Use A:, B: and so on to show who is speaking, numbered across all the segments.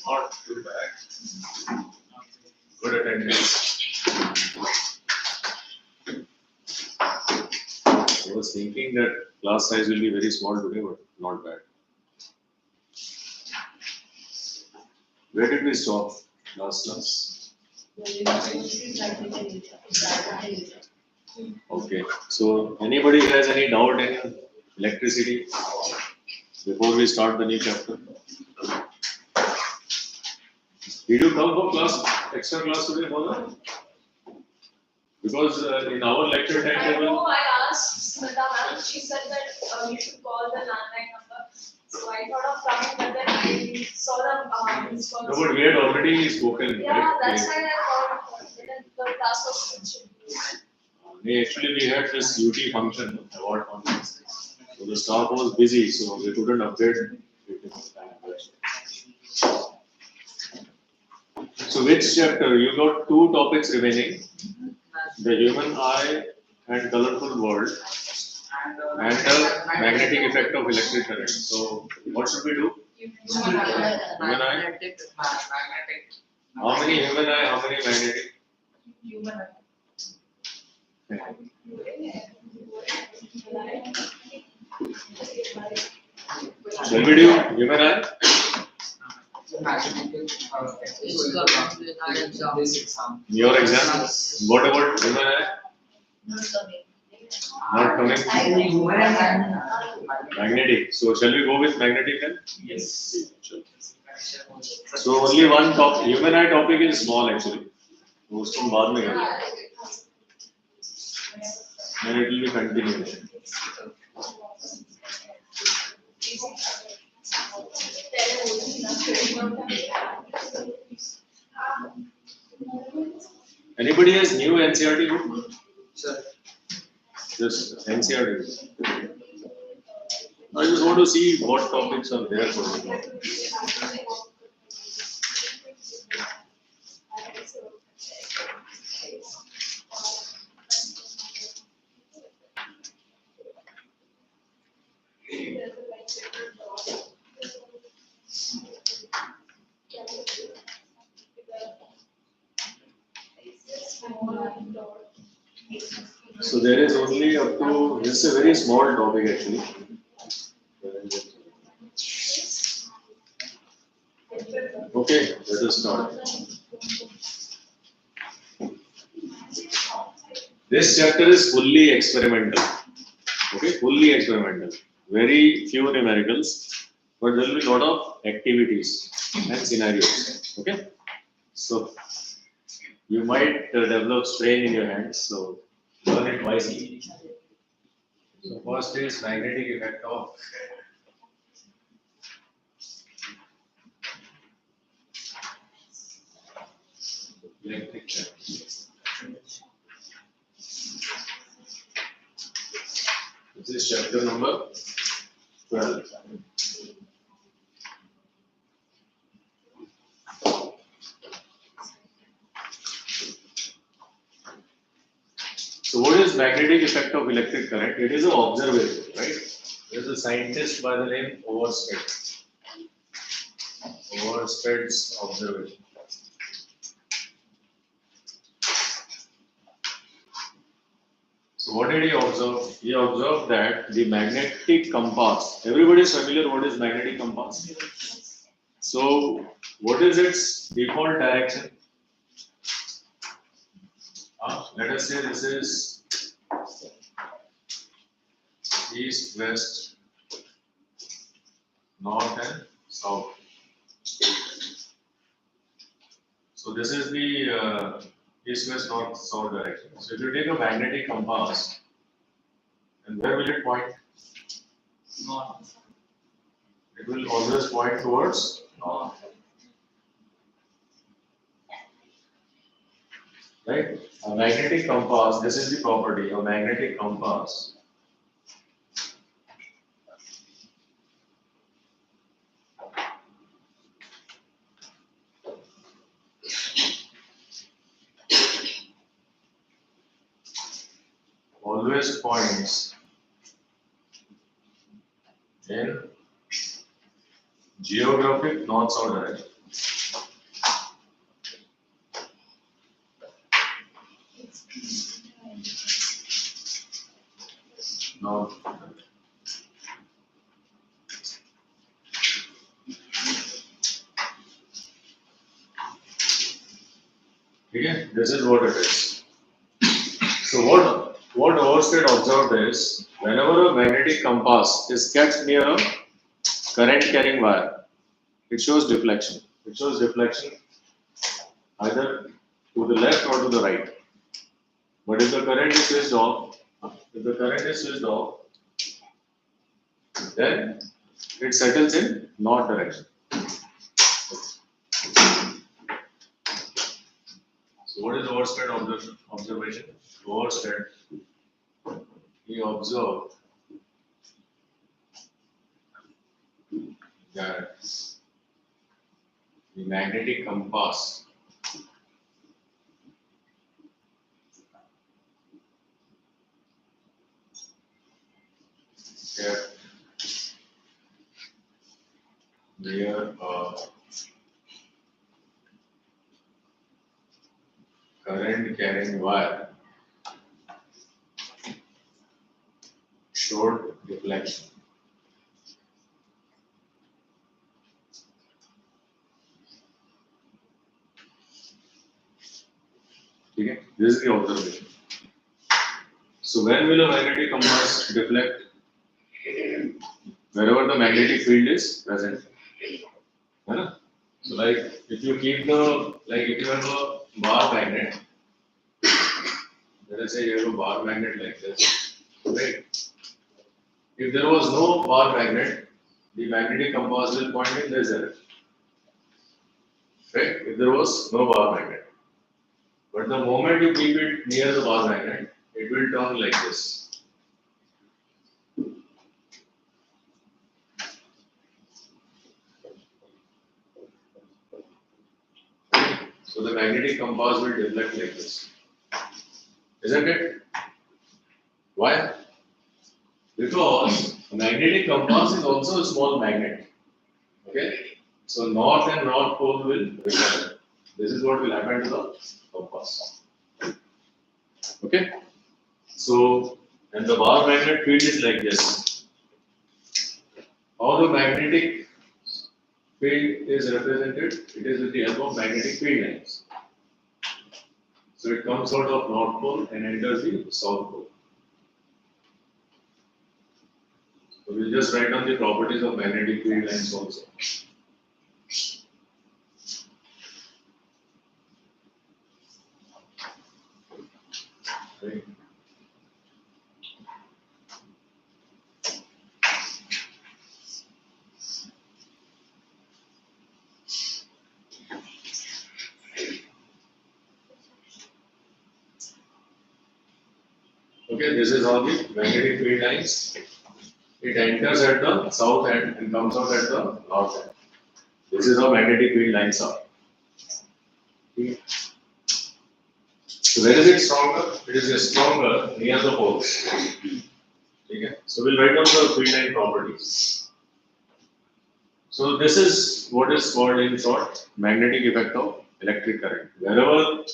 A: Not too bad. Good attendance. I was thinking that class size will be very small today, but not bad. Where did we stop last class? Okay. So anybody has any doubt in electricity before we start the new chapter? Did you come for class, extra class today, Mother? Because in our lecture
B: I
A: timetable.
B: know I asked Smita ma'am, she said that you should call the landline number. So I thought of coming, but then I saw the missed calls.
A: No, but we had already spoken.
B: Yeah,
A: right?
B: that's why I thought the class was switched.
A: Actually, we had this UT function, award function. So the staff was busy, so we couldn't update. So which chapter? You got two topics remaining: the human eye and colorful world, and the magnetic effect of electric current. So what should we do? Human eye.
C: Magnetic.
A: How many human eye? How many magnetic?
B: Human.
A: Shall we do human eye? Your exam? What about human eye? Not coming. Magnetic. So shall we go with magnetic then?
C: Yes.
A: So only one topic. Human eye topic is small actually. Most of them बाद में करेंगे. And it will be continuation. Anybody has new NCERT book?
C: Sir.
A: Just NCERT. I just want to see what topics are there for you. So there is only up to, this is a very small topic actually. Okay, let us start. This chapter is fully experimental. Okay, fully experimental. Very few numericals, but there will be a lot of activities and scenarios. Okay, so you might develop strain in your hands. So learn it wisely. So first is magnetic effect of electric current. This is chapter number 12. So what is magnetic effect of electric current? It is an observation, right? There is a scientist by the name Overstead. Overstead's observation. So what did he observe? He observed that the magnetic compass. Everybody is familiar what is magnetic compass? So what is its default direction? Let us say this is east, west, north and south. So this is the east, west, north, south direction. So if you take a magnetic compass, and where will it point?
C: North.
A: It will always point towards north. Right? A magnetic compass, this is the property, a magnetic compass. Always points in geographic north-south direction. North. Okay, this is what it is. So what Oersted observed is whenever a magnetic compass is kept near a current carrying wire, it shows deflection. It shows deflection either to the left or to the right. But if the current is switched off, then it settles in north direction. So what is Oersted observation? Oersted, he observed that the magnetic compass kept near a current carrying wire showed deflection. Okay, this is the observation. So when will a magnetic compass deflect? Wherever the magnetic field is present. Right? So like if you keep if you have a bar magnet, let us say you have a bar magnet like this, right? If there was no bar magnet, the magnetic compass will point in this direction. Right? If there was no bar magnet. But the moment you keep it near the bar magnet, it will turn like this. So the magnetic compass will deflect like this. Isn't it? Why? Because a magnetic compass is also a small magnet. Okay? So north and north pole will repel. This is what will happen to the compass. Okay? So, and the bar magnet field is like this. How the magnetic field is represented? It is with the help of magnetic field lines. So it comes out of north pole and enters the south pole. So we'll just write down the properties of magnetic field lines also. Right. Okay, this is how the magnetic field lines. It enters at the south end and comes out at the north end. This is how magnetic field lines are. Okay. So where is it stronger? It is stronger near the poles. Okay. So we'll write down the field line properties. So this is what is called in short magnetic effect of electric current. Wherever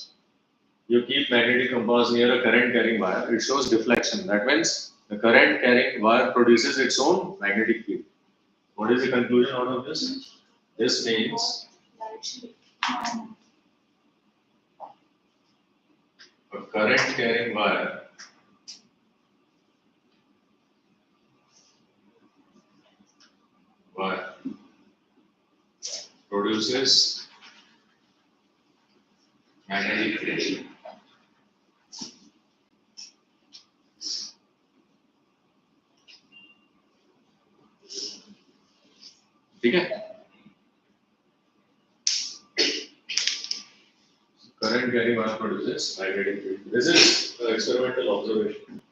A: you keep magnetic compass near a current carrying wire, it shows deflection. That means the current carrying wire produces its own magnetic field. What is the conclusion out of this? This means a current carrying wire produces magnetic field. ठीक है? Current carrying wire produces magnetic field. This is the experimental observation.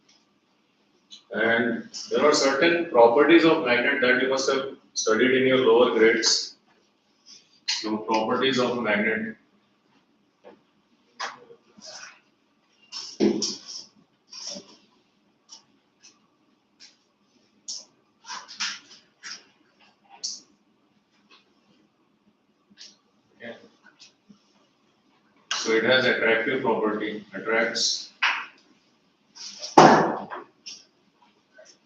A: And there are certain properties of magnet that you must have studied in your lower grades. So properties of a magnet. Okay. So it has attractive property, attracts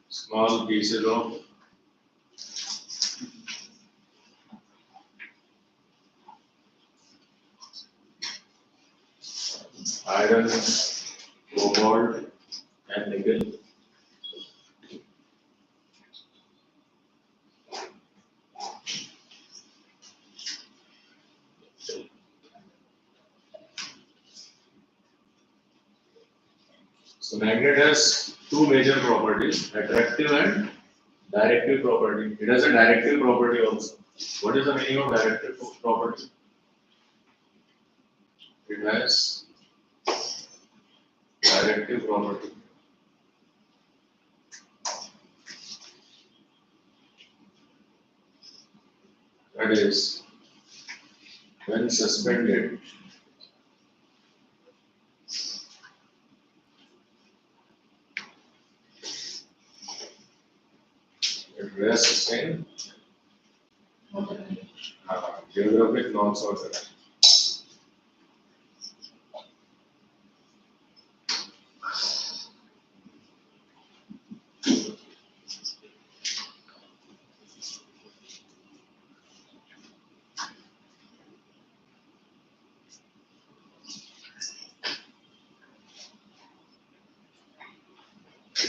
A: small pieces of iron, cobalt, and nickel. So magnet has two major properties, attractive and directive property. It has a directive property also. What is the meaning of directive property? It has directive property. That is, when suspended, it rests in geographic north south direction.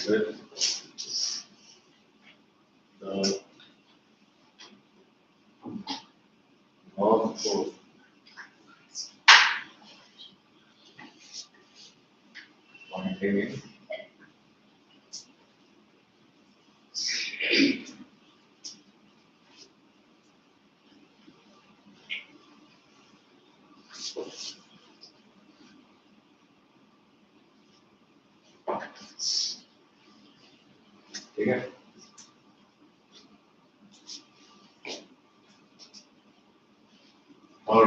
A: With the north pole pointing in ठीक है और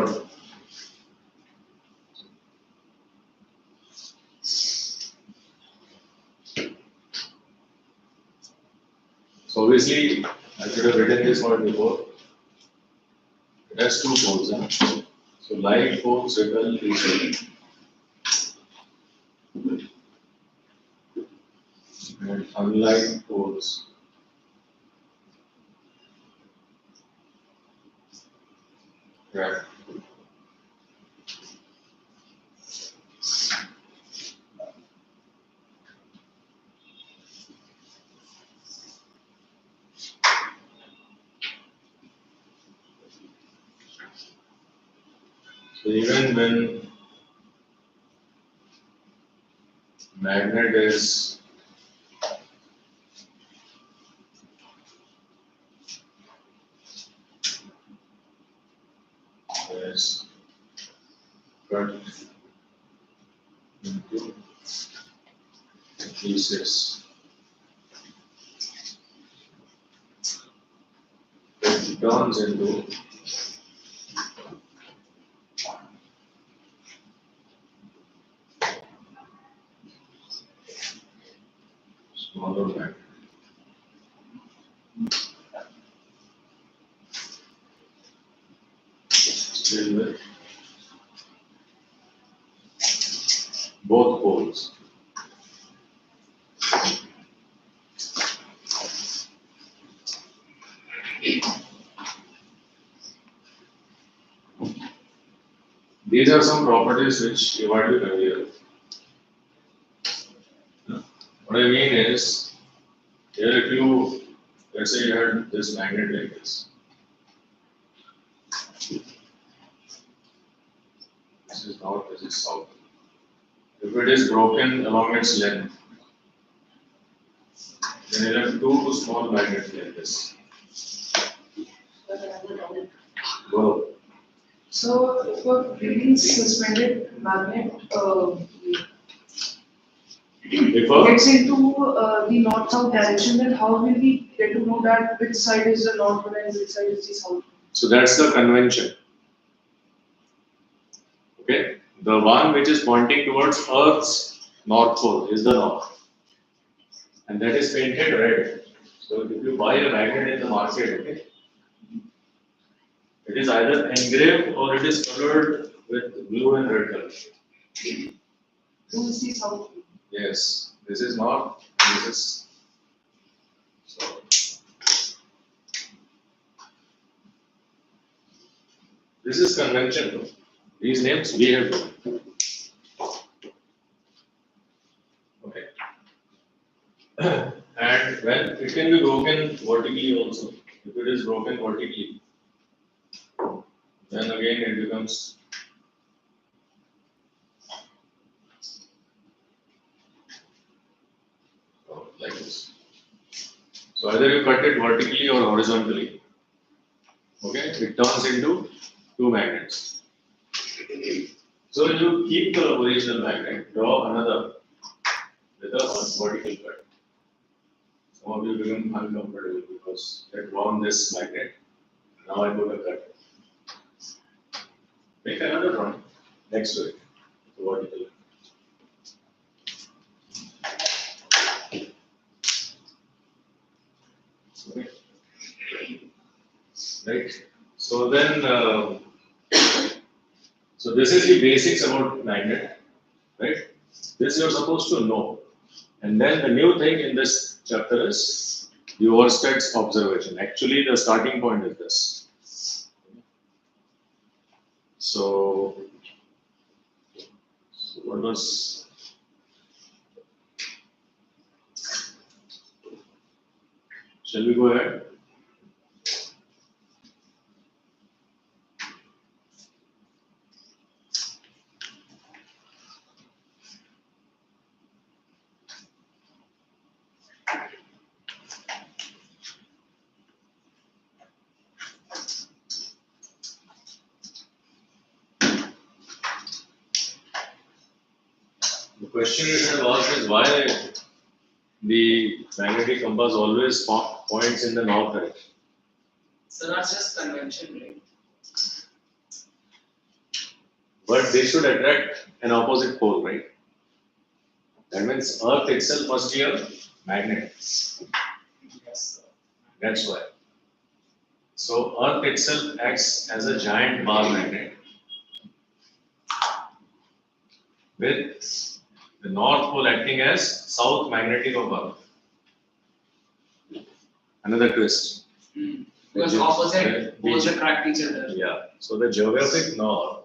A: so obviously I should have written this word before. It has two poles, huh? So light poles repel each other and unlight poles attract. So even when magnet is cut into pieces, it turns into smaller magnet. Still with both poles. These are some properties which you might be familiar with. What I mean is, here if you, let's say you had this magnet like this. This is north, this is south. If it is broken along its length, then you have two small magnets like this. Go.
D: So for reading suspended magnet, gets into the north-south direction, then how will we get to know that which side is the north pole and which side is the south?
A: So that's the convention. Okay, the one which is pointing towards Earth's north pole is the north, and that is painted red. So if you buy a magnet in the market, okay, it is either engraved or it is colored with blue and red color.
D: This is the south pole.
A: Yes, this is north, this is south. This is convention. These names we have given. And when it can be broken vertically also. If it is broken vertically, then again it becomes like this. So either you cut it vertically or horizontally. Okay, it turns into two magnets. So you keep the original magnet, draw another with a vertical cut. Some of you become uncomfortable because I drawn this magnet. Now I put a cut. Make another drawing next to it, the vertical. Okay. Right. So then, so this is the basics about magnet, right? This you are supposed to know. And then the new thing in this chapter is the Oersted's observation. Actually, the starting point is this. So what was? Shall we go ahead? The question you should have asked is why the magnetic compass always points in the north direction.
C: So that's just convention, right?
A: But they should attract an opposite pole, right? That means Earth itself must be a magnet.
C: Yes, sir.
A: That's why. So Earth itself acts as a giant bar magnet with the north pole acting as south magnetic of Earth. Another twist.
C: Because opposite poles attract each other.
A: Yeah. So the geographic north,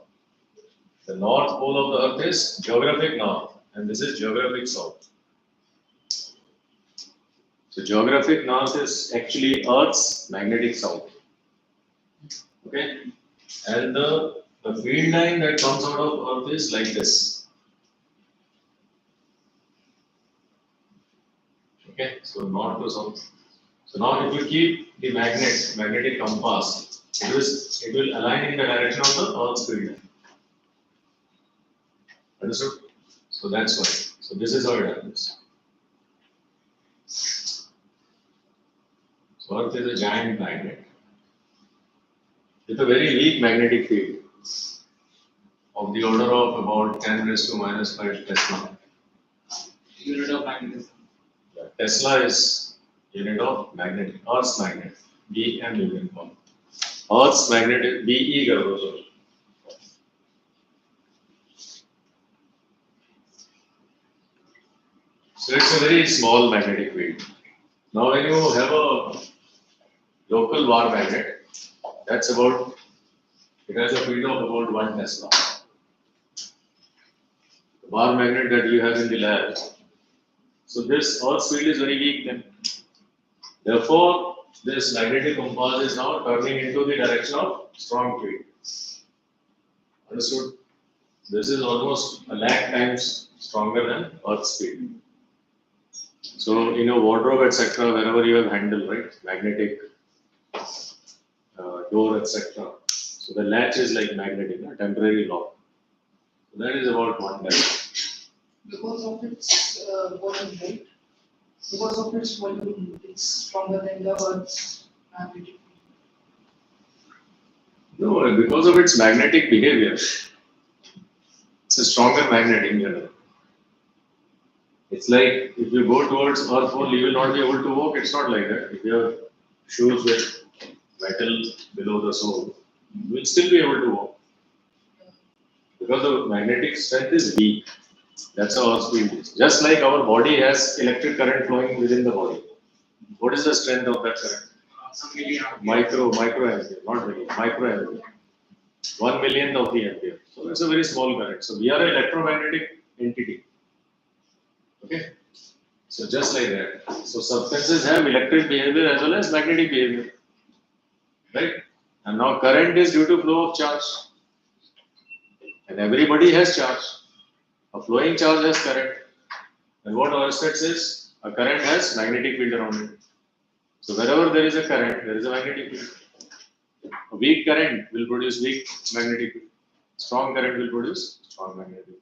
A: the north pole of the Earth is geographic north, and this is geographic south. So geographic north is actually Earth's magnetic south. Okay? And the field line that comes out of Earth is like this. Okay, so north to south. So now if you keep the magnetic compass, it will align in the direction of the Earth's field line. Understood? So that's why. So this is how it happens. So Earth is a giant magnet with a very weak magnetic field of the order of about 10 raised to minus 5 Tesla.
C: Unit of magnetism.
A: Tesla is unit of magnet, Earth's magnet, BM you can call. Earth's magnet is BE karo, sorry. So it's a very small magnetic field. Now when you have a local bar magnet, that's about, it has a field of about 1 Tesla. The bar magnet that you have in the lab, so this Earth's field is very weak then. Therefore, this magnetic compass is now turning into the direction of strong field. Understood? This is almost a lakh times stronger than Earth's field. So in your wardrobe, etc., wherever you have handle, right, magnetic door, etc. So the latch is like magnetic, a temporary lock. So that is about 1 direction.
D: Because of its volume, right? Because of its volume, it's stronger than the Earth's magnetic field.
A: No, because of its magnetic behavior. It's a stronger magnet in general. It's like if you go towards Earth pole, you will not be able to walk. It's not like that. If you have shoes with metal below the sole, you will still be able to walk. Because the magnetic strength is weak. That's how Earth's field is. Just like our body has electric current flowing within the body. What is the strength of that current?
C: Some milliamp.
A: Micro ampere, not really, micro ampere. 1 millionth of the ampere. So it's a very small current. So we are an electromagnetic entity. Okay. So just like that. So substances have electric behavior as well as magnetic behavior, right? And now current is due to flow of charge, and everybody has charge. A flowing charge has current, and what Oersted says, a current has magnetic field around it. So wherever there is a current, there is a magnetic field. A weak current will produce weak magnetic field. Strong current will produce strong magnetic field.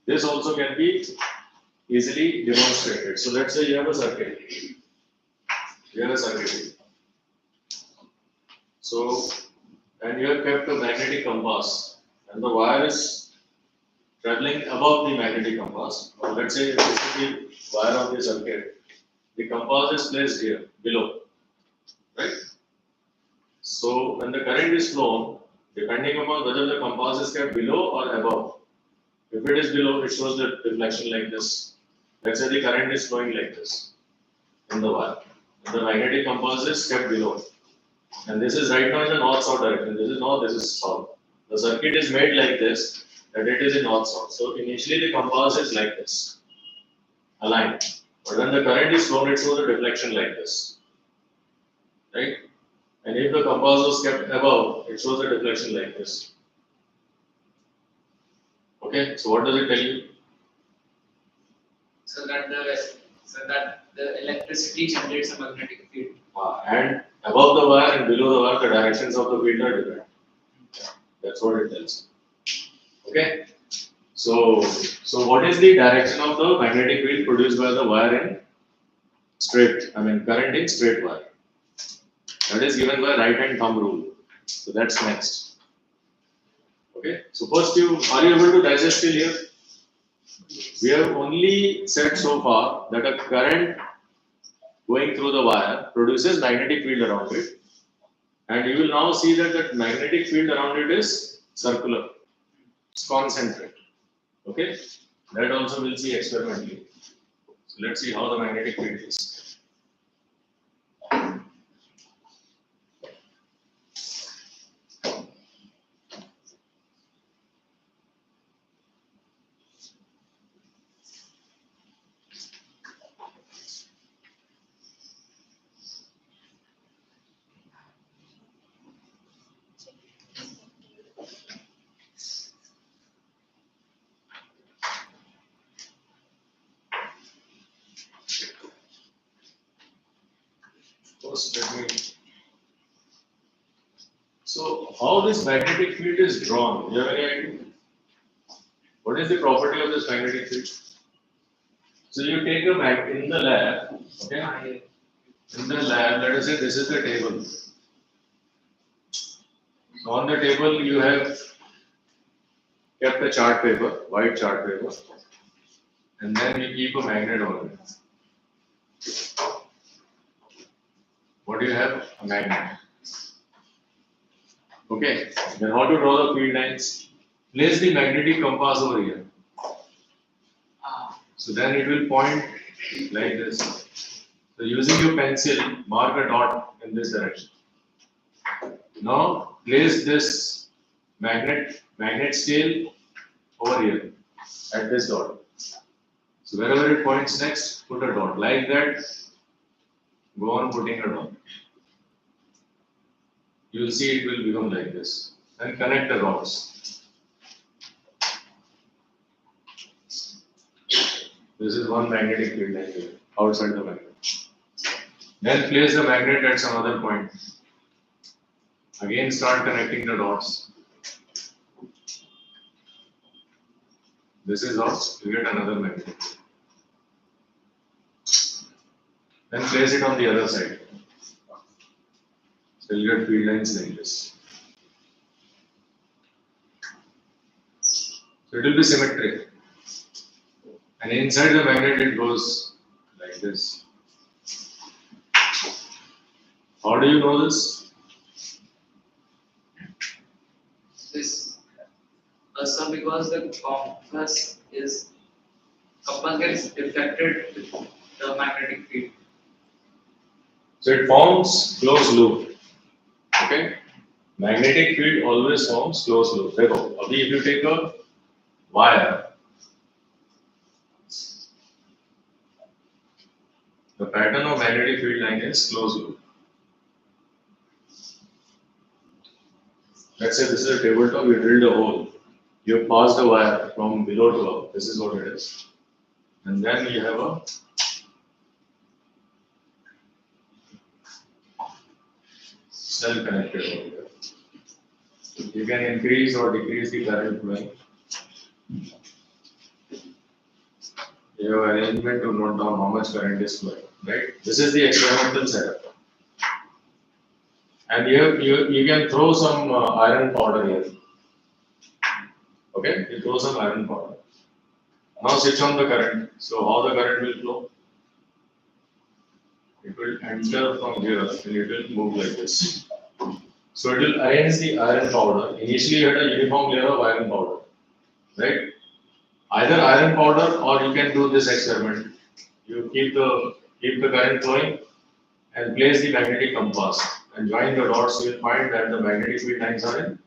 A: This also can be easily demonstrated. So let's say you have a circuit. You have a circuit. So, and you have kept a magnetic compass, and the wire is traveling above the magnetic compass. Or let's say this is the wire of the circuit. The compass is placed here, below, right? So when the current is flown, depending upon whether the compass is kept below or above. If it is below, it shows the deflection like this. Let's say the current is flowing like this in the wire. And the magnetic compass is kept below. And this is right now in the north-south direction. This is north, this is south. The circuit is made like this, that it is in north-south. So initially the compass is like this, aligned. But when the current is flown, it shows a deflection like this, right? And if the compass was kept above, it shows a deflection like this. Okay, so what does it tell you?
C: So that the electricity generates a magnetic field.
A: And above the wire and below the wire, the directions of the field are different. That's what it tells. Okay. So what is the direction of the magnetic field produced by the wire in current in straight wire? That is given by right hand thumb rule. So that's next. Okay. So first are you able to digest till here? We have only said so far that a current going through the wire produces magnetic field around it, and you will now see that the magnetic field around it is circular, it's concentric. Okay, that also we'll see experimentally. So let's see how the magnetic field is. So how this magnetic field is drawn? Do you have any idea? What is the property of this magnetic field? So you take a in the lab, okay? In the lab, let us say this is the table. So on the table you have kept a chart paper, white chart paper, and then you keep a magnet on it. What do you have? A magnet. Okay, then how to draw the field lines? Place the magnetic compass over here. So then it will point like this. So using your pencil, mark a dot in this direction. Now place this magnet scale over here at this dot. So wherever it points next, put a dot like that. Go on putting a dot. You will see it will become like this. And connect the rods. This is one magnetic field line here, outside the magnet. Then place the magnet at some other point. Again start connecting the dots. This is off, you get another magnet. Then place it on the other side. So you get field lines like this. So it will be symmetric. And inside the magnet it goes like this. How do you know this?
C: So because the compass gets deflected with the magnetic field.
A: So it forms closed loop. Okay? Magnetic field always forms closed loop. देखो, अभी if you take a wire, pattern of magnetic field line is closed loop. Let's say this is a tabletop, you drilled a hole. You have passed a wire from below to up. This is what it is. And then you have a cell connected over here. You can increase or decrease the current flowing. You have arrangement to note down how much current is flowing, right? This is the experimental setup. And you can throw some iron powder here. Okay, you throw some iron powder. Now switch on the current. So how the current will flow? It will enter from here and it will move like this. So it will arrange the iron powder. Initially you had a uniform layer of iron powder, right? Either iron powder or you can do this experiment. You keep the current flowing and place the magnetic compass and join the dots. You will find that the magnetic field lines are in.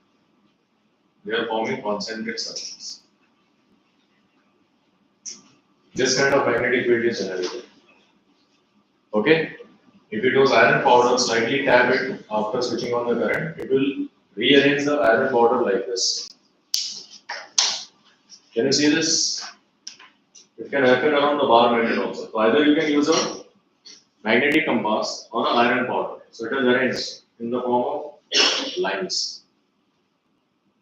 A: They are forming concentric circles. This kind of magnetic field is generated. Okay? If it was iron powder, slightly tap it after switching on the current, it will rearrange the iron powder like this. Can you see this? It can happen around the bar magnet also. So either you can use a magnetic compass or an iron powder. So it is arranged in the form of lines.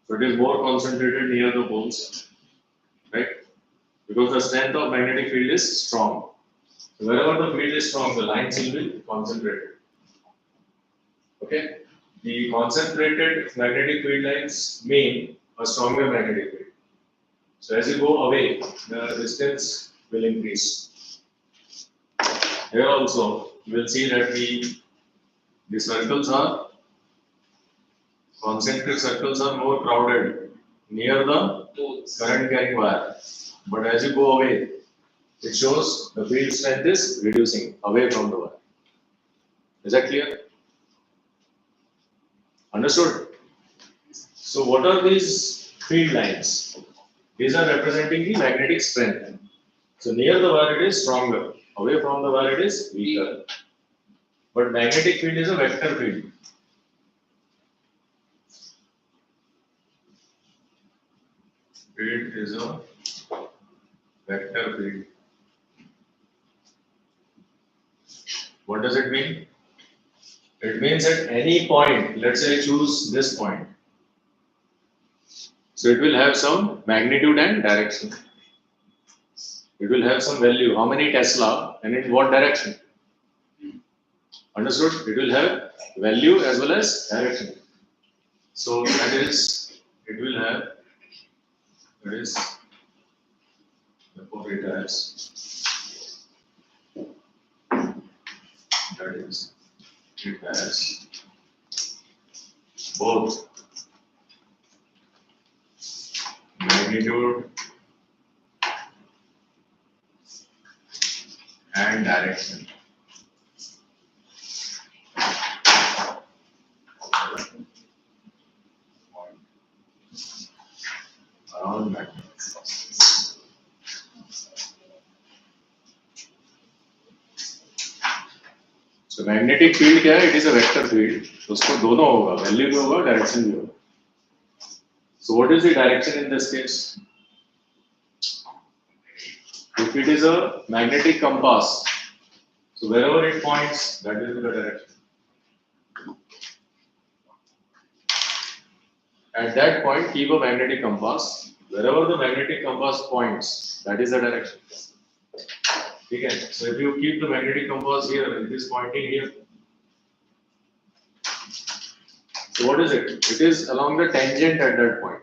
A: So it is more concentrated near the poles, right? Because the strength of magnetic field is strong. So wherever the field is strong, the lines will be concentrated. Okay? The concentrated magnetic field lines mean a stronger magnetic field. So as you go away, the distance will increase. Here also, you will see that the circles are, concentric circles are more crowded near the current carrying wire. But as you go away, it shows the field strength is reducing away from the wire. Is that clear? Understood? So what are these field lines? These are representing the magnetic strength. So near the wire it is stronger, away from the wire it is weaker. But magnetic field is a vector field. Field is a vector field. What does it mean? It means at any point, let's say I choose this point. So it will have some magnitude and direction. It will have some value, how many Tesla and in what direction. Understood? It will have value as well as direction. So that is, it will have, that is, therefore it has, that is, it has both magnitude and direction. Around magnet. So magnetic field क्या है? It is a vector field. उसको दोनों होगा, value भी होगा, direction भी होगा. So what is the direction in this case? If it is a magnetic compass, so wherever it points, that is the direction. At that point, keep a magnetic compass. Wherever the magnetic compass points, that is the direction. Okay. So if you keep the magnetic compass here, it is pointing here. So what is it? It is along the tangent at that point.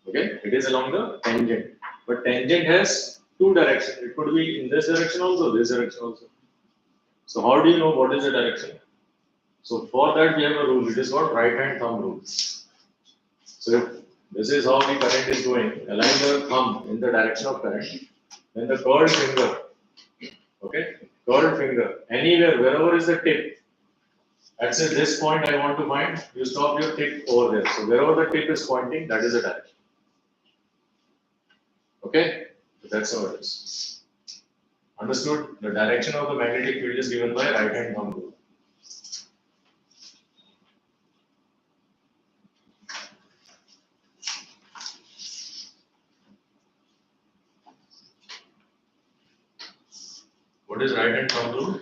A: Okay, it is along the tangent. But tangent has two directions. It could be in this direction also, this direction also. So how do you know what is the direction? So for that we have a rule. It is called right hand thumb rule. So if this is how the current is going, align the thumb in the direction of current. Then the curved finger, okay, curved finger, anywhere, wherever is the tip. Let's say this point I want to find, you stop your tip over there. So wherever the tip is pointing, that is the direction. Okay, so that's how it is. Understood? The direction of the magnetic field is given by right hand thumb rule. What is right hand thumb rule?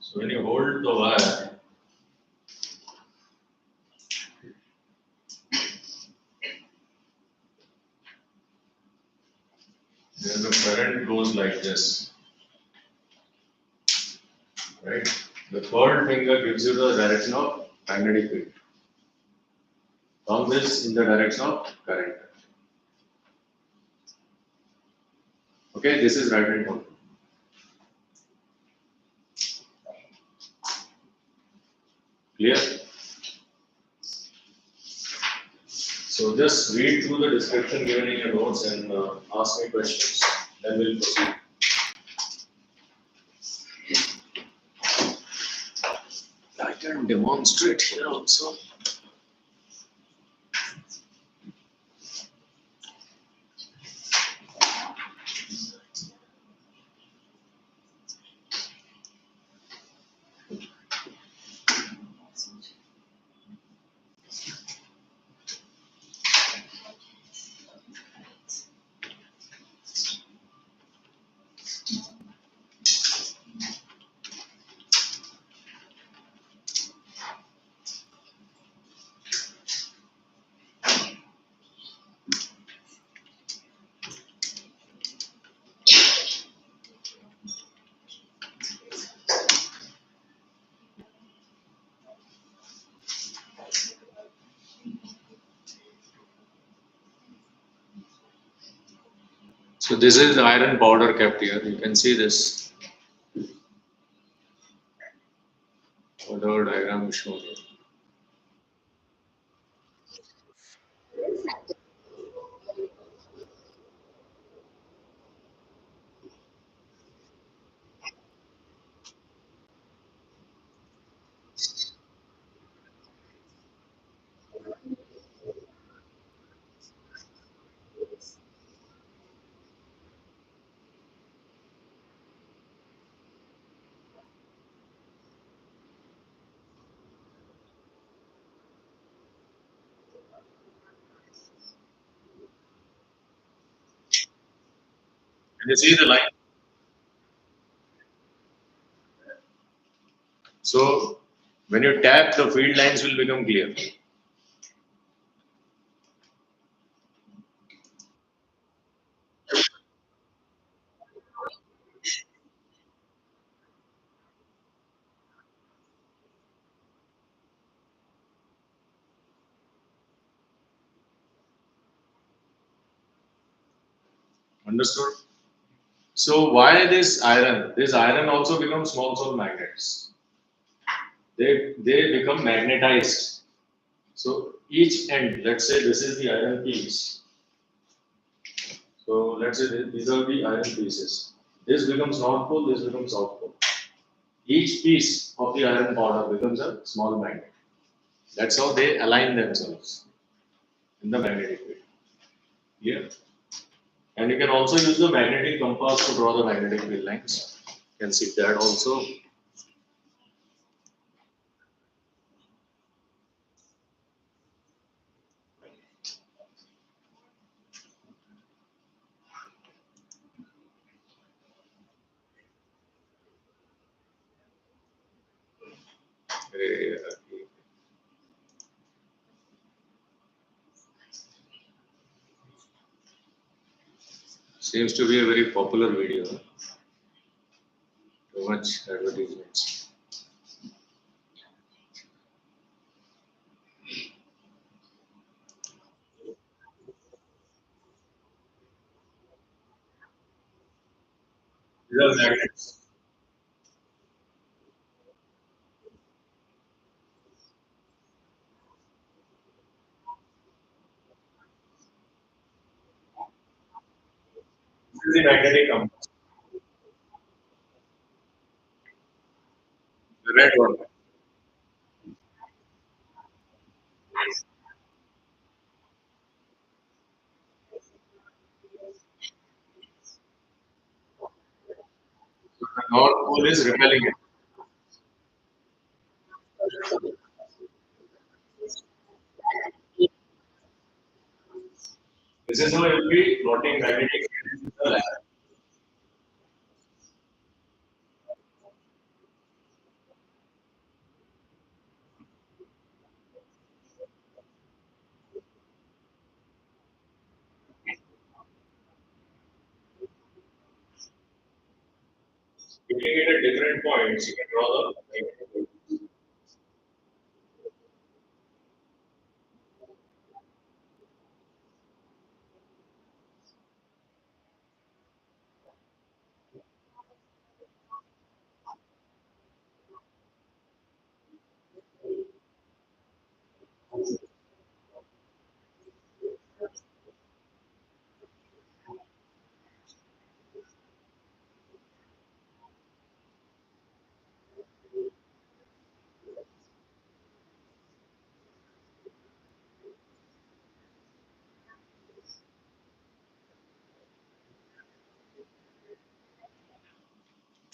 A: So when you hold the wire, then the current goes like this, right? The third finger gives you the direction of magnetic field. Thumb is in the direction of current. Okay, this is right hand thumb. Clear? So just read through the description given in your notes and ask me questions. Then we'll proceed. I can demonstrate here also. So this is the iron powder kept here. You can see this. Powder diagram is shown here. Can you see the line? So when you tap, the field lines will become clear. Understood? So why this iron? This iron also becomes small cell magnets. They become magnetized. So each end, let's say this is the iron piece. So let's say these are the iron pieces. This becomes North Pole, this becomes South Pole. Each piece of the iron powder becomes a small magnet. That's how they align themselves in the magnetic field. Yeah. And you can also use the magnetic compass to draw the magnetic field lines. You can see that also. Seems to be a very popular video. Too much advertisements. These are magnets. This is the magnetic compass. The red one. So the North Pole is repelling it. This is how you will be plotting magnetic field in the lab. Looking it at different points, you can draw the magnetic field.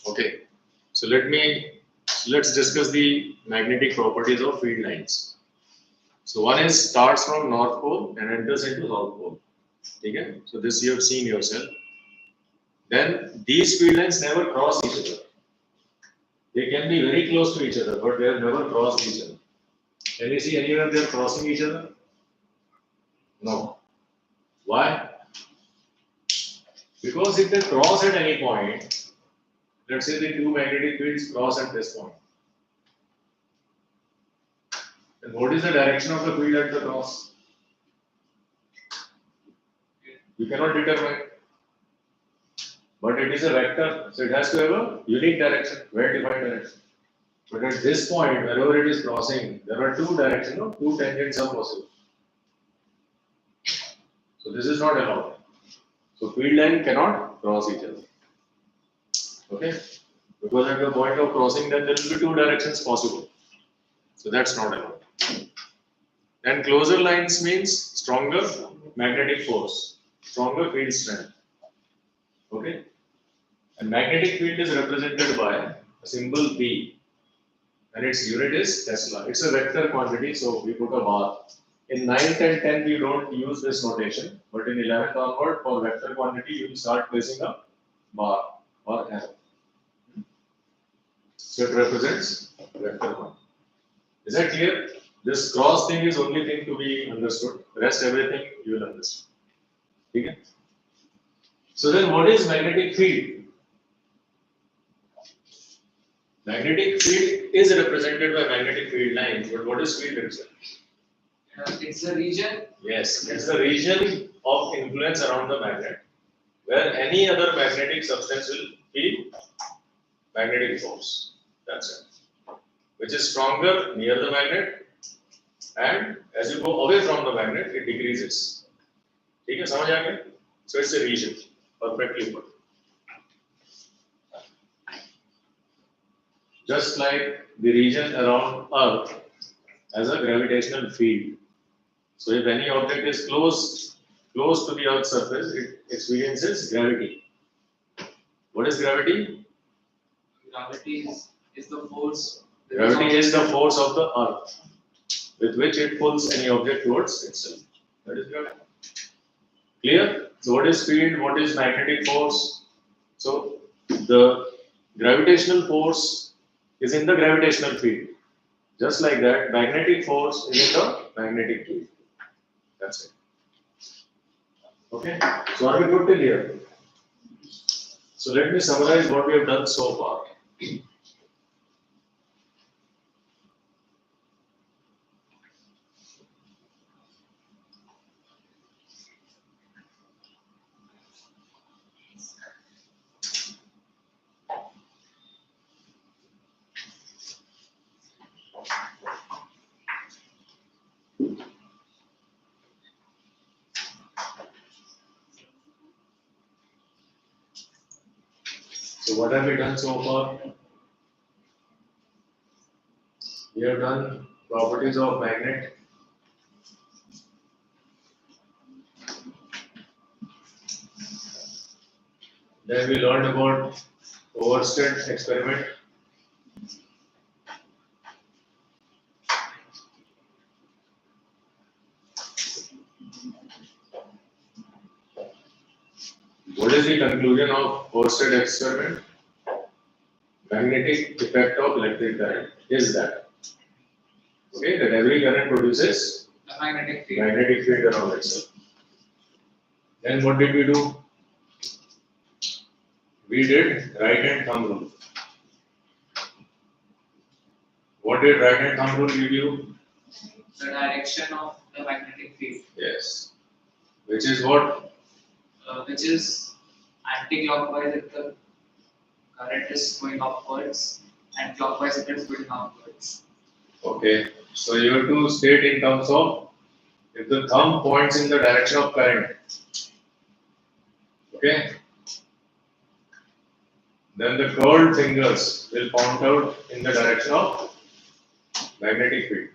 A: Okay. So let's discuss the magnetic properties of field lines. So one is starts from North Pole and enters into South Pole. Okay? So this you have seen yourself. Then these field lines never cross each other. They can be very close to each other, but they have never crossed each other. Can you see anywhere they are crossing each other? No. Why? Because if they cross at any point, let's say the two magnetic fields cross at this point, then what is the direction of the field at the cross? You cannot determine. But it is a vector, so it has to have a unique direction, well-defined direction. But at this point, wherever it is crossing, there are two directions, no? Two tangents are possible. So this is not allowed. So field line cannot cross each other. Okay? Because at the point of crossing, then there will be two directions possible. So that's not allowed. And closer lines means stronger magnetic force, stronger field strength. Okay? And magnetic field is represented by a symbol P, and its unit is Tesla. It's a vector quantity, so we put a bar. In 9th and 10th, we don't use this notation, but in 11th onward, for vector quantity, you will start placing a bar or arrow. So it represents vector quantity. Is that clear? This cross thing is only thing to be understood. Rest everything you will understand. Okay? So then, what is magnetic field? Magnetic field is represented by magnetic field lines, but what is field itself?
C: It's a region.
A: Yes, it's the region of influence around the magnet where any other magnetic substance will feel magnetic force. That's it. Which is stronger near the magnet, and as you go away from the magnet, it decreases. ठीक है समझ आ गया? So it's a region, perfectly put. Just like the region around Earth has a gravitational field. So if any object is close to the Earth's surface, it experiences gravity. What is gravity?
C: Gravity is the force.
A: Gravity is the force of the Earth with which it pulls any object towards itself. That is gravity. Clear? So what is field? What is magnetic force? So the gravitational force is in the gravitational field. Just like that, magnetic force is in the magnetic field. That's it. Okay? So are we good till here? So let me summarize what we have done so far. So what have we done so far? We have done properties of magnet. Then we learned about Overstead experiment. What is the conclusion of Overstead experiment? Magnetic effect of electric current is that, okay, that every current produces
C: A magnetic field.
A: magnetic field around itself. Then what did we do? We did right hand thumb rule. What did right hand thumb rule give you?
C: The direction of the magnetic field,
A: Yes. Which is what?
C: which is anti-clockwise if the current is going upwards, and clockwise if it is going downwards.
A: Okay. So you have to state in terms of if the thumb points in the direction of current. Okay. Then the curled fingers will point out in the direction of magnetic field.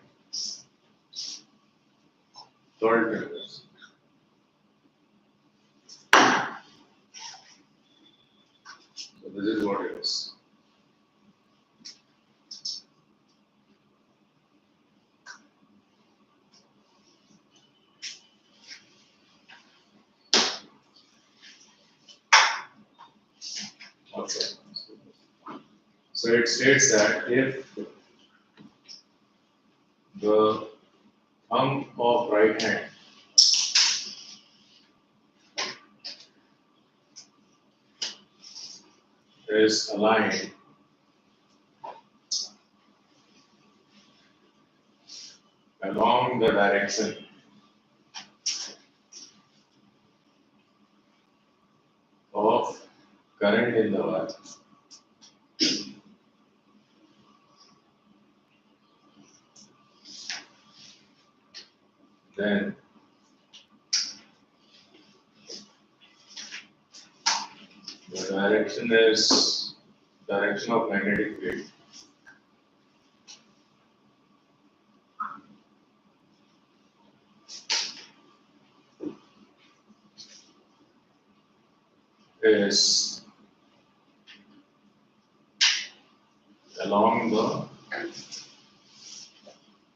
A: Curled fingers. So this is what it is. Okay. So it states that if the thumb of right hand is aligned along the direction of current in the wire. Then the direction is direction of magnetic field. Is along the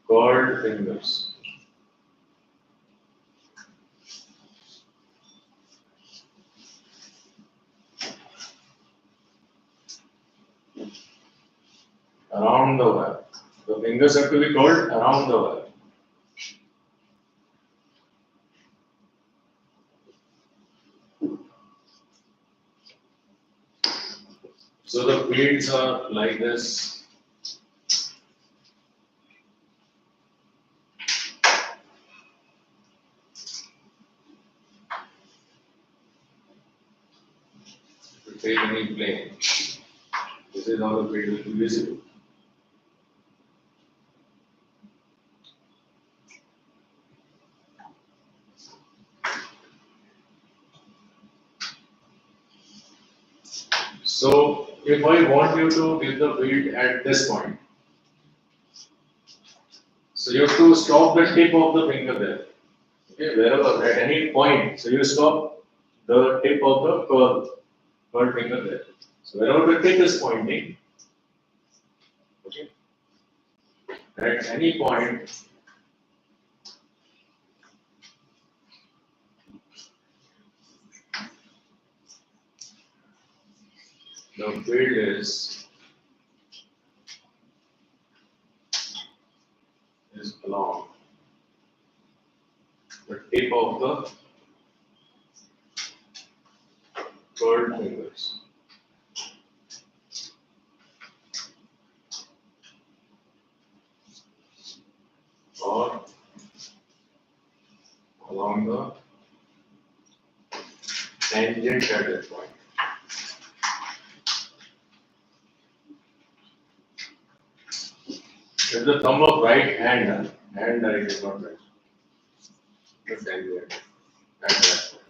A: curled fingers. Around the wire. The fingers have to be curled around the wire. So the fields are like this. If you take any plane, this is how the field will be visible. So if I want you to give the field at this point, so you have to stop the tip of the finger there. Okay, wherever at any point, so you stop the tip of the curled finger there. So wherever the tip is pointing, okay, at any point, the field is along the tip of the curled fingers. Or along the tangent at that point. If the thumb of right hand, hand I did not write, the tangent at that point.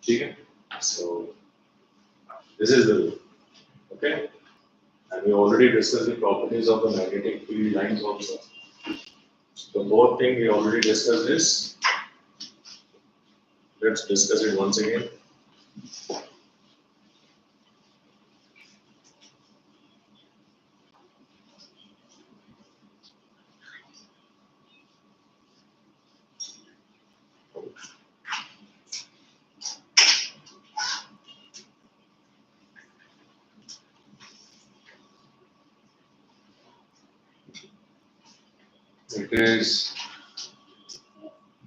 A: Okay? So this is the rule. Okay? And we already discussed the properties of the magnetic field lines also. The fourth thing we already discussed is, let's discuss it once again. It is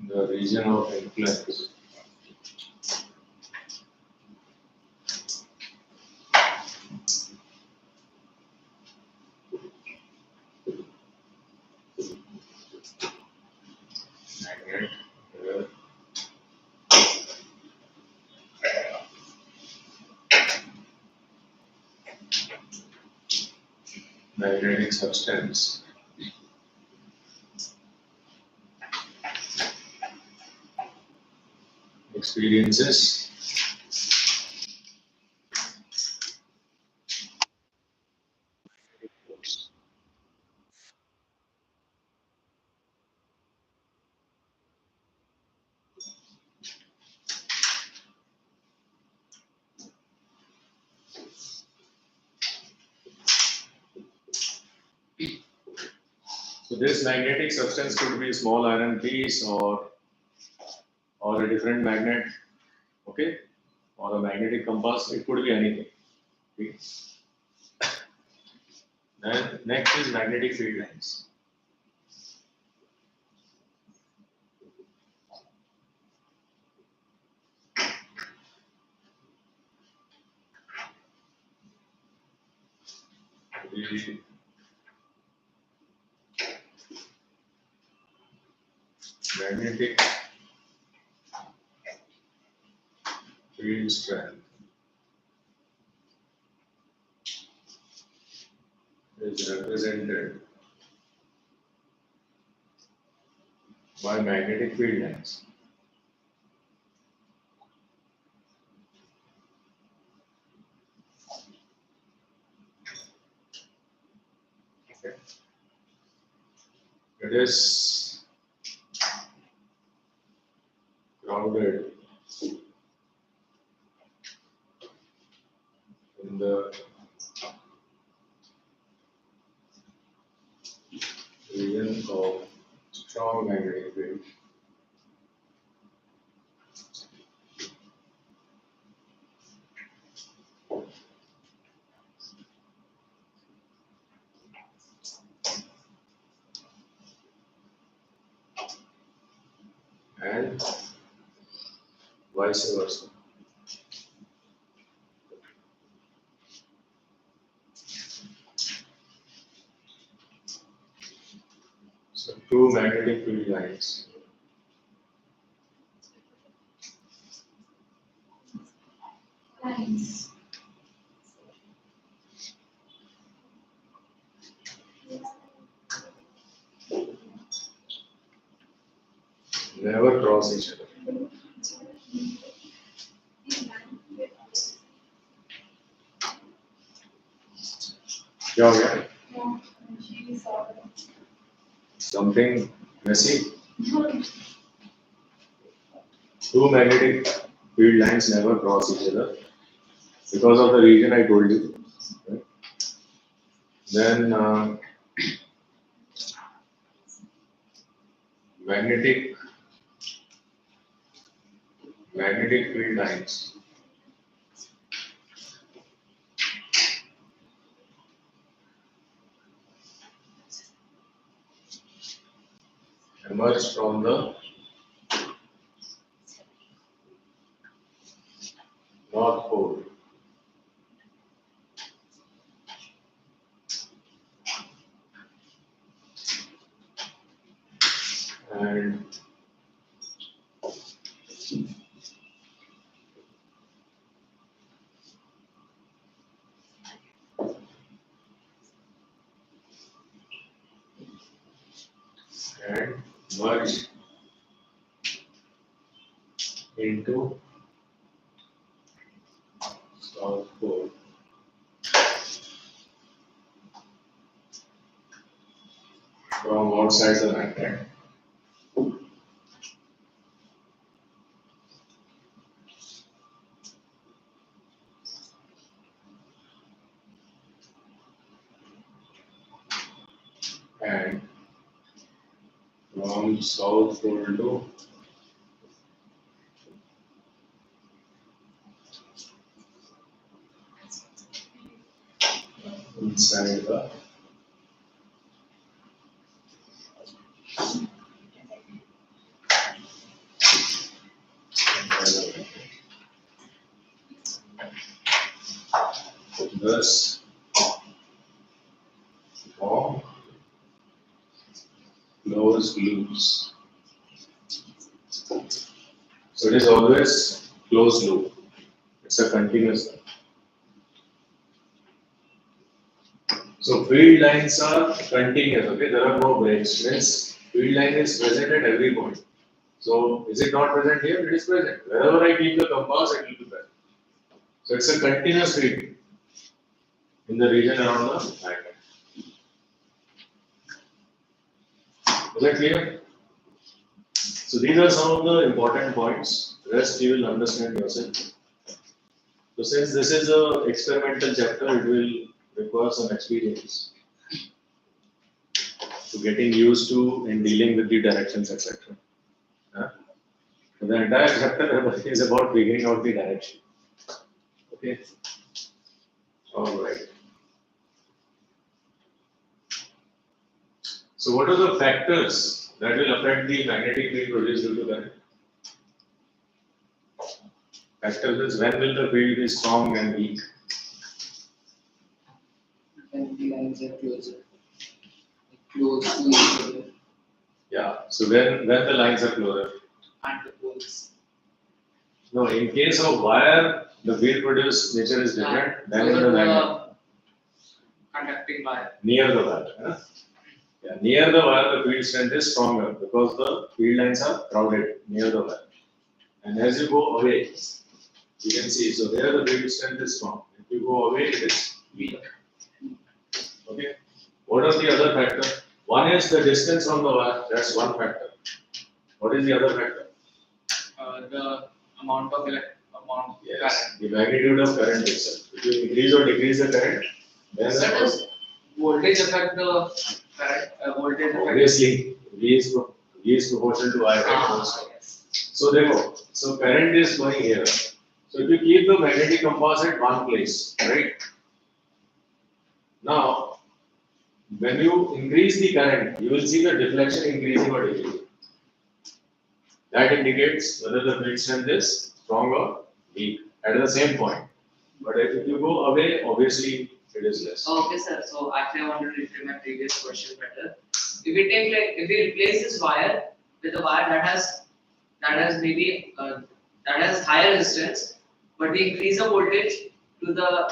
A: the region of influence. Magnet, magnetic substance experiences force. So this magnetic substance could be a small iron piece or a different magnet, okay, or a magnetic compass. It could be anything. Okay? Then next is magnetic field lines. The magnetic field strength is represented by magnetic field lines. Okay. It is grounded in the region of strong magnetic field and vice versa. So two magnetic field lines
B: Nice.
A: never cross each other. क्या हो गया? Something messy. Two magnetic field lines never cross each other because of the region I told you. Okay. Then magnetic field lines emerge from the North Pole and merge into from outside the magnet. And from south pole to inside the thus form closed loops. So it is always closed loop. It's a continuous loop. So field lines are continuous, okay? There are no breaks. Means field line is present at every point. So is it not present here? It is present. Wherever I keep the compass, it will be present. So it's a continuous field in the region around the magnet. Is that clear? So these are some of the important points. Rest you will understand yourself. So since this is a experimental chapter, it will require some experience to getting used to in dealing with the directions, etc. So the entire chapter is about figuring out the direction. Okay. All right. So what are the factors that will affect the magnetic field produced due to current? Factors is when will the field be strong and weak?
C: When the lines are closer, close to each other,
A: Yeah. So when the lines are closer.
C: and the poles.
A: No, in case of wire, the field produced nature is different than
C: Closer
A: the
C: to
A: magnet.
C: conducting wire.
A: Near the wire. Huh? Yeah, near the wire, the field strength is stronger because the field lines are crowded near the wire. And as you go away, you can see, so there the field strength is strong. If you go away, it is weak. Okay. What are the other factors? One is the distance from the wire. That's one factor. What is the other factor?
C: The amount of amount
A: Yes, the magnitude of current itself. If you increase or decrease the current, then
C: So does voltage affect the current? Voltage affect?
A: obviously V is proportional to I, right? Also.
C: Yes.
A: So therefore, so current is going here. So if you keep the magnetic compass at one place, right? Now, when you increase the current, you will see the deflection increasing or decreasing. That indicates whether the field strength is strong or weak at the same point. But if you go away, obviously it is less.
C: Okay, sir. So actually, I wanted to repeat my previous question better. If we take if we replace this wire with a wire that has maybe that has higher resistance, but we increase the voltage to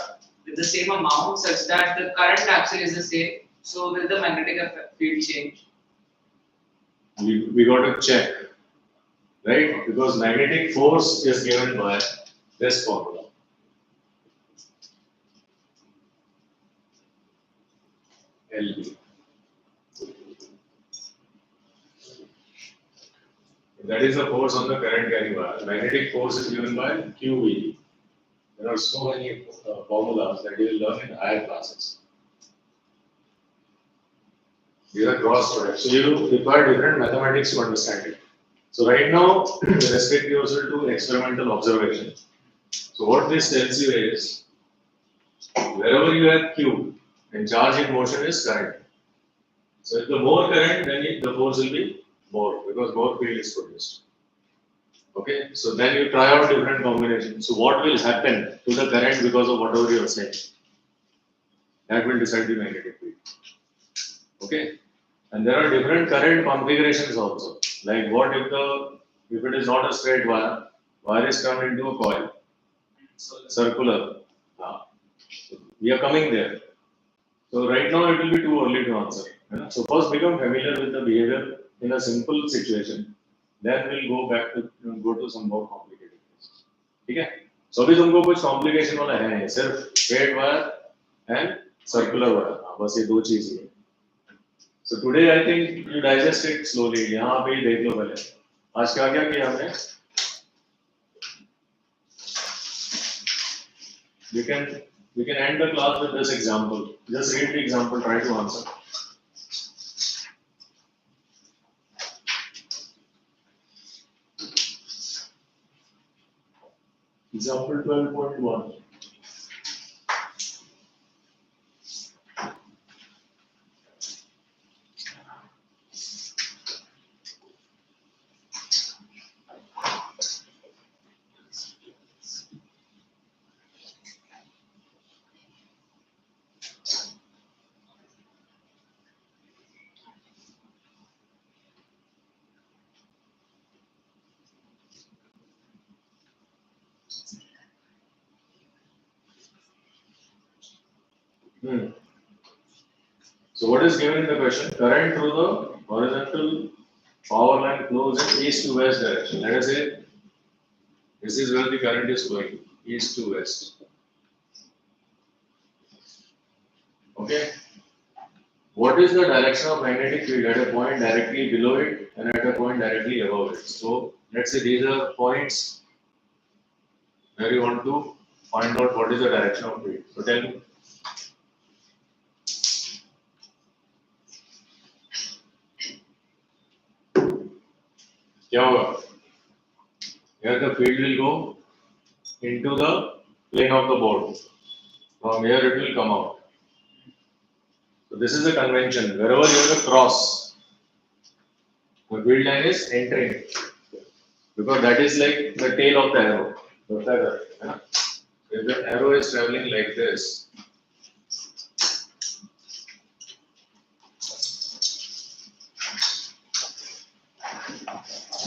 C: with the same amount such that the current actually is the same. So will the magnetic field change?
A: We got to check, right? Because magnetic force is given by this formula. LB. That is the force on the current carrying wire. Magnetic force is given by QV. There are so many formulas that you will learn in higher classes. These are cross products. So you require different mathematics to understand it. So right now, restrict yourself to experimental observation. So what this tells you is, wherever you have Q and charge in motion is current. So if the more current, then the force will be more because more field is produced. Okay, so then you try out different combinations. So what will happen to the current because of whatever you are saying? That will decide the magnetic field. Okay, and there are different current configurations also. Like what if it is not a straight wire is turned into a coil, circular. We are coming there. So right now it will be too early to answer. So first become familiar with the behavior in a simple situation. Then we'll go to some more complicated cases. ठीक है? So अभी तुमको कुछ complication वाला है नहीं, सिर्फ straight wire and circular wire. बस ये दो चीज ही है. So today I think you digest it slowly. यहाँ पे ही देख लो पहले. आज क्या क्या किया हमने? We can end the class with this example. Just read the example. Try to answer. Example 12.1. So what is given in the question? Current through the horizontal power line flows in east to west direction. Let us say this is where the current is flowing, east to west. Okay. What is the direction of magnetic field at a point directly below it and at a point directly above it? So let's say these are points where you want to find out what is the direction of field. So tell me. क्या होगा? Here the field will go into the plane of the board. From here it will come out. So this is a convention. Wherever you have a cross, the field line is entering because that is like the tail of the arrow. If the arrow is traveling like this,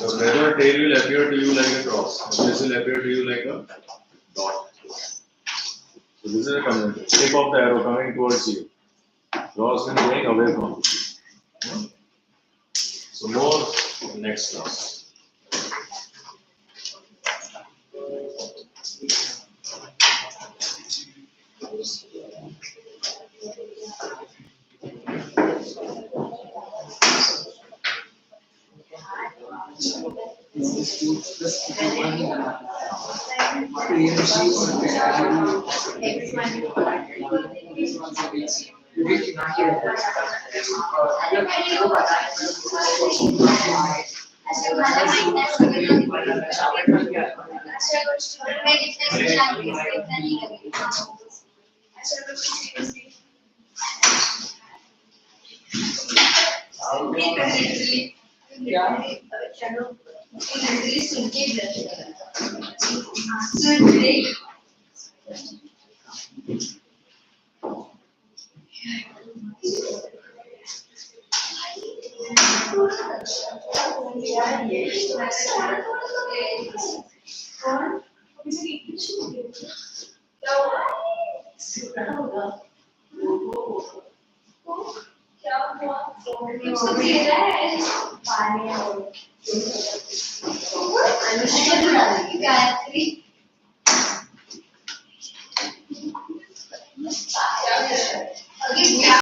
A: the feather tail will appear to you like a cross. And this will appear to you like a dot. So this is a convention. Tip of the arrow coming towards you. Cross and going away from you. So more in next class.
B: Gayaत्री